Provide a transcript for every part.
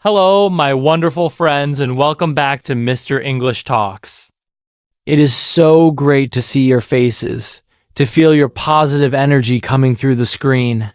Hello, my wonderful friends, and welcome back to Mr. English Talks. It is so great to see your faces, to feel your positive energy coming through the screen.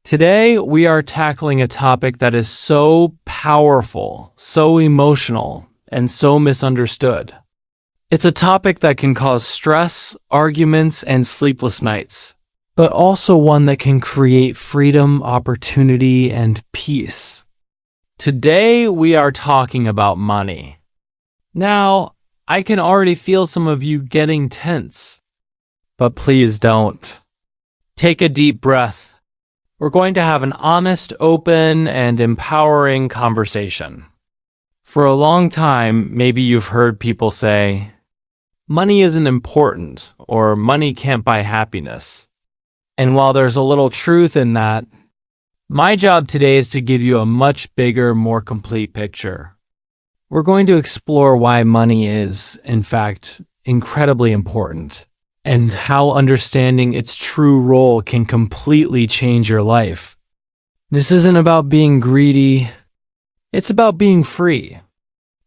Today, we are tackling a topic that is so powerful, so emotional, and so misunderstood. It's a topic that can cause stress, arguments, and sleepless nights, but also one that can create freedom, opportunity, and peace. Today, we are talking about money. Now, I can already feel some of you getting tense, but please don't. Take a deep breath. We're going to have an honest, open, and empowering conversation. For a long time, maybe you've heard people say, money isn't important, or money can't buy happiness. And while there's a little truth in that, my job today is to give you a much bigger, more complete picture. We're going to explore why money is, in fact, incredibly important, and how understanding its true role can completely change your life. This isn't about being greedy, it's about being free.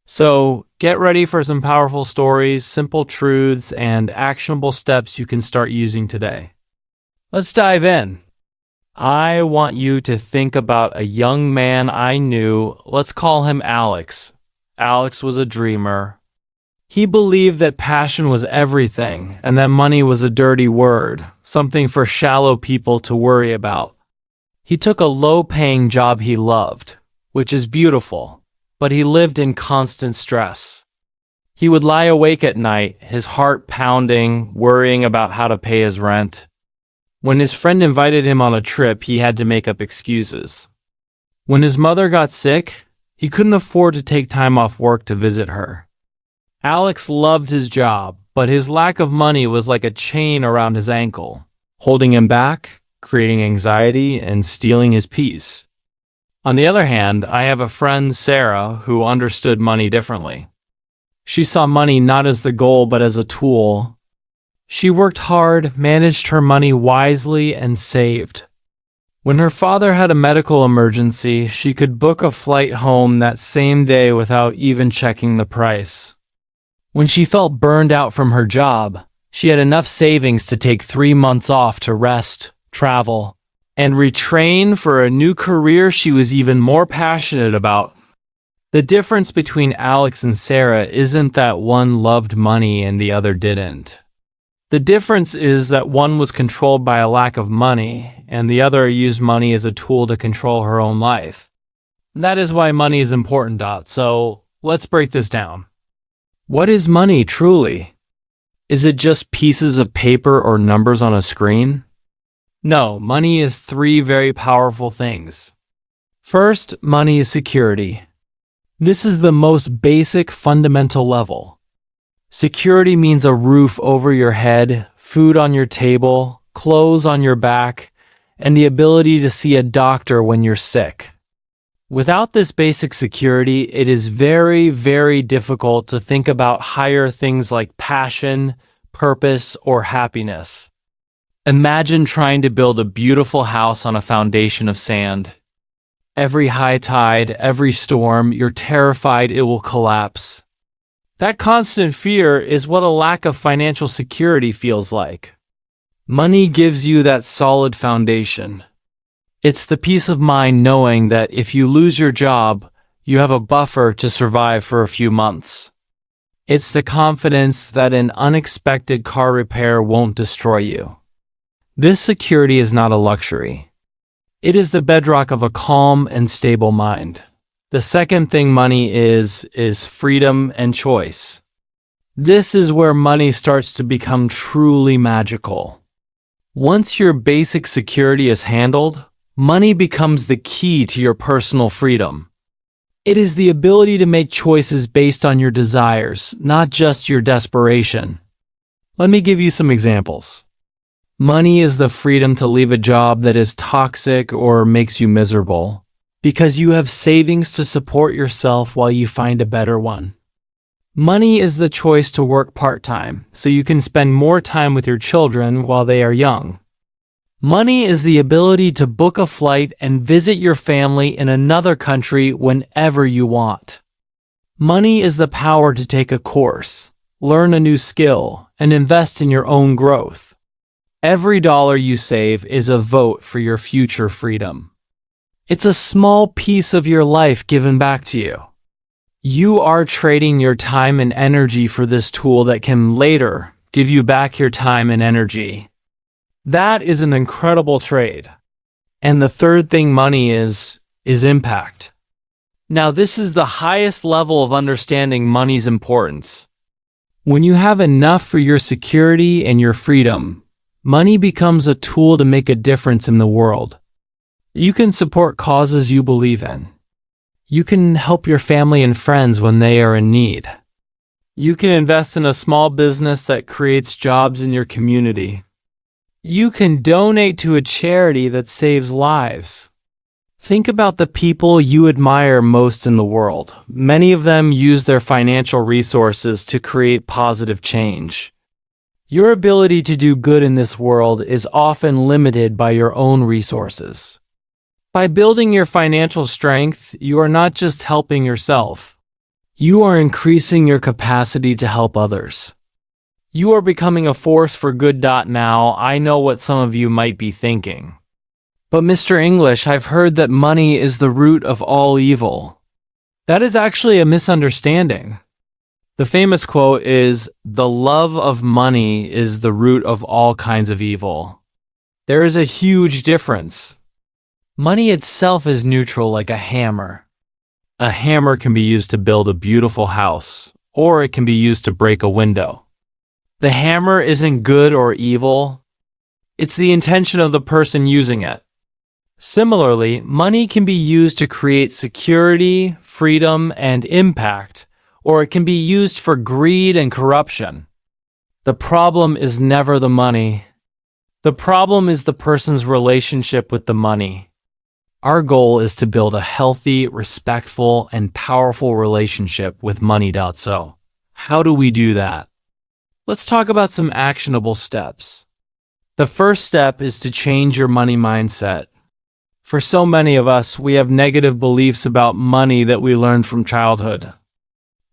So, get ready for some powerful stories, simple truths, and actionable steps you can start using today. Let's dive in. I want you to think about a young man I knew. Let's call him Alex. Alex was a dreamer. He believed that passion was everything and that money was a dirty word, something for shallow people to worry about. He took a low-paying job he loved, which is beautiful, but he lived in constant stress. He would lie awake at night, his heart pounding, worrying about how to pay his rent. When his friend invited him on a trip, he had to make up excuses. When his mother got sick, he couldn't afford to take time off work to visit her. Alex loved his job, but his lack of money was like a chain around his ankle, holding him back, creating anxiety, and stealing his peace. On the other hand, I have a friend, Sarah, who understood money differently. She saw money not as the goal, but as a tool. She worked hard, managed her money wisely, and saved. When her father had a medical emergency, she could book a flight home that same day without even checking the price. When she felt burned out from her job, she had enough savings to take 3 months off to rest, travel, and retrain for a new career she was even more passionate about. The difference between Alex and Sarah isn't that one loved money and the other didn't. The difference is that one was controlled by a lack of money, and the other used money as a tool to control her own life. That is why money is important, so let's break this down. What is money truly? Is it just pieces of paper or numbers on a screen? No, money is 3 very powerful things. First, money is security. This is the most basic, fundamental level. Security means a roof over your head, food on your table, clothes on your back, and the ability to see a doctor when you're sick. Without this basic security, it is very, very difficult to think about higher things like passion, purpose, or happiness. Imagine trying to build a beautiful house on a foundation of sand. Every high tide, every storm, you're terrified it will collapse. That constant fear is what a lack of financial security feels like. Money gives you that solid foundation. It's the peace of mind knowing that if you lose your job, you have a buffer to survive for a few months. It's the confidence that an unexpected car repair won't destroy you. This security is not a luxury. It is the bedrock of a calm and stable mind. The second thing money is freedom and choice. This is where money starts to become truly magical. Once your basic security is handled, money becomes the key to your personal freedom. It is the ability to make choices based on your desires, not just your desperation. Let me give you some examples. Money is the freedom to leave a job that is toxic or makes you miserable, because you have savings to support yourself while you find a better one. Money is the choice to work part-time, so you can spend more time with your children while they are young. Money is the ability to book a flight and visit your family in another country whenever you want. Money is the power to take a course, learn a new skill, and invest in your own growth. Every dollar you save is a vote for your future freedom. It's a small piece of your life given back to you. You are trading your time and energy for this tool that can later give you back your time and energy. That is an incredible trade. And the third thing money is impact. Now, this is the highest level of understanding money's importance. When you have enough for your security and your freedom, money becomes a tool to make a difference in the world. You can support causes you believe in. You can help your family and friends when they are in need. You can invest in a small business that creates jobs in your community. You can donate to a charity that saves lives. Think about the people you admire most in the world. Many of them use their financial resources to create positive change. Your ability to do good in this world is often limited by your own resources. By building your financial strength, you are not just helping yourself. You are increasing your capacity to help others. You are becoming a force for good. Now, I know what some of you might be thinking. But Mr. English, I've heard that money is the root of all evil. That is actually a misunderstanding. The famous quote is, "The love of money is the root of all kinds of evil." There is a huge difference. Money itself is neutral like a hammer. A hammer can be used to build a beautiful house, or it can be used to break a window. The hammer isn't good or evil. It's the intention of the person using it. Similarly, money can be used to create security, freedom, and impact, or it can be used for greed and corruption. The problem is never the money. The problem is the person's relationship with the money. Our goal is to build a healthy, respectful, and powerful relationship with money. So, how do we do that? Let's talk about some actionable steps. The first step is to change your money mindset. For so many of us, we have negative beliefs about money that we learned from childhood.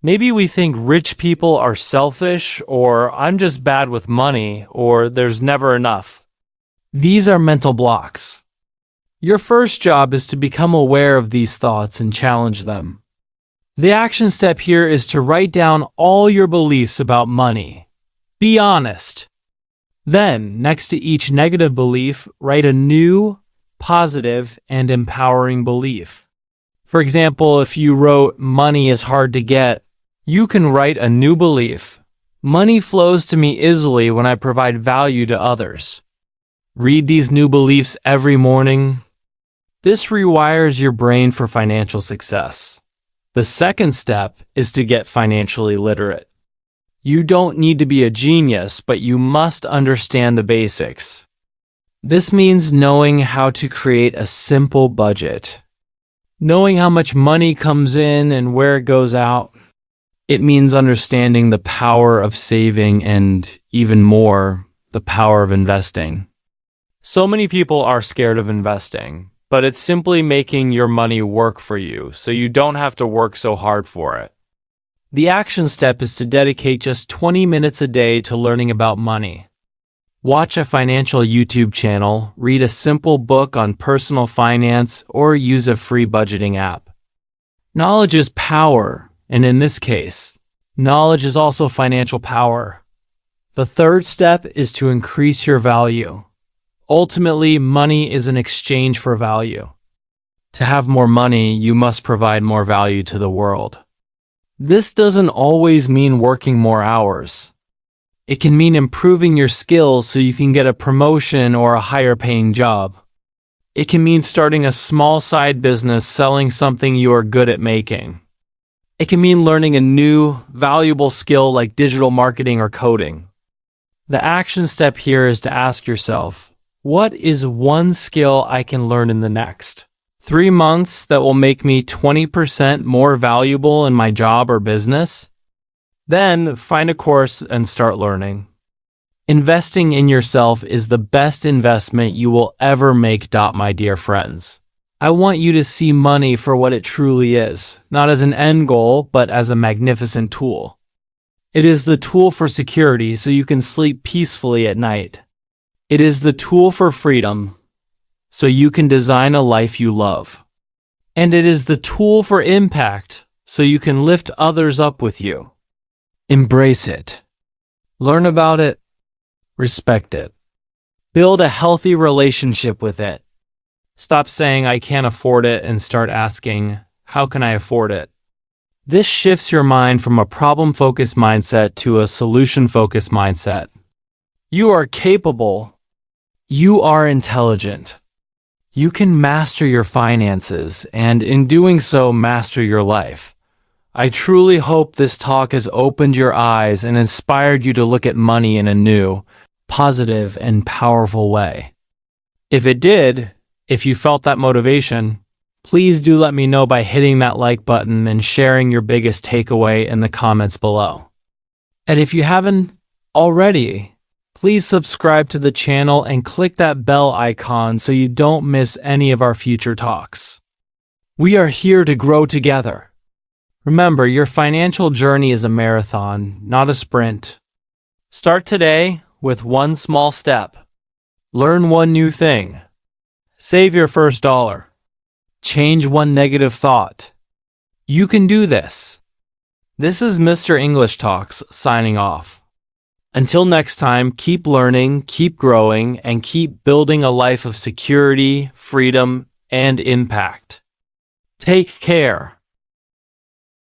Maybe we think rich people are selfish, or I'm just bad with money, or there's never enough. These are mental blocks. Your first job is to become aware of these thoughts and challenge them. The action step here is to write down all your beliefs about money. Be honest. Then, next to each negative belief, write a new, positive, and empowering belief. For example, if you wrote, "Money is hard to get," you can write a new belief. "Money flows to me easily when I provide value to others." Read these new beliefs every morning. This rewires your brain for financial success. The second step is to get financially literate. You don't need to be a genius, but you must understand the basics. This means knowing how to create a simple budget, knowing how much money comes in and where it goes out. It means understanding the power of saving and, even more, the power of investing. So many people are scared of investing, but it's simply making your money work for you so you don't have to work so hard for it. The action step is to dedicate just 20 minutes a day to learning about money. Watch a financial YouTube channel, read a simple book on personal finance, or use a free budgeting app. Knowledge is power, and in this case, knowledge is also financial power. The third step is to increase your value. Ultimately, money is an exchange for value. To have more money, you must provide more value to the world. This doesn't always mean working more hours. It can mean improving your skills so you can get a promotion or a higher paying job. It can mean starting a small side business selling something you are good at making. It can mean learning a new, valuable skill like digital marketing or coding. The action step here is to ask yourself, what is one skill I can learn in the next 3 months that will make me 20% more valuable in my job or business? Then find a course and start learning. Investing in yourself is the best investment you will ever make, my dear friends. I want you to see money for what it truly is, not as an end goal, but as a magnificent tool. It is the tool for security so you can sleep peacefully at night. It is the tool for freedom so you can design a life you love. And it is the tool for impact so you can lift others up with you. Embrace it. Learn about it. Respect it. Build a healthy relationship with it. Stop saying I can't afford it and start asking, how can I afford it? This shifts your mind from a problem-focused mindset to a solution-focused mindset. You are capable. You are intelligent. You can master your finances and, in doing so, master your life. I truly hope this talk has opened your eyes and inspired you to look at money in a new, positive, and powerful way. If it did, if you felt that motivation, please do let me know by hitting that like button and sharing your biggest takeaway in the comments below. And if you haven't already, please subscribe to the channel and click that bell icon so you don't miss any of our future talks. We are here to grow together. Remember, your financial journey is a marathon, not a sprint. Start today with one small step. Learn one new thing. Save your first dollar. Change one negative thought. You can do this. This is Mr. English Talks signing off. Until next time, keep learning, keep growing, and keep building a life of security, freedom, and impact. Take care.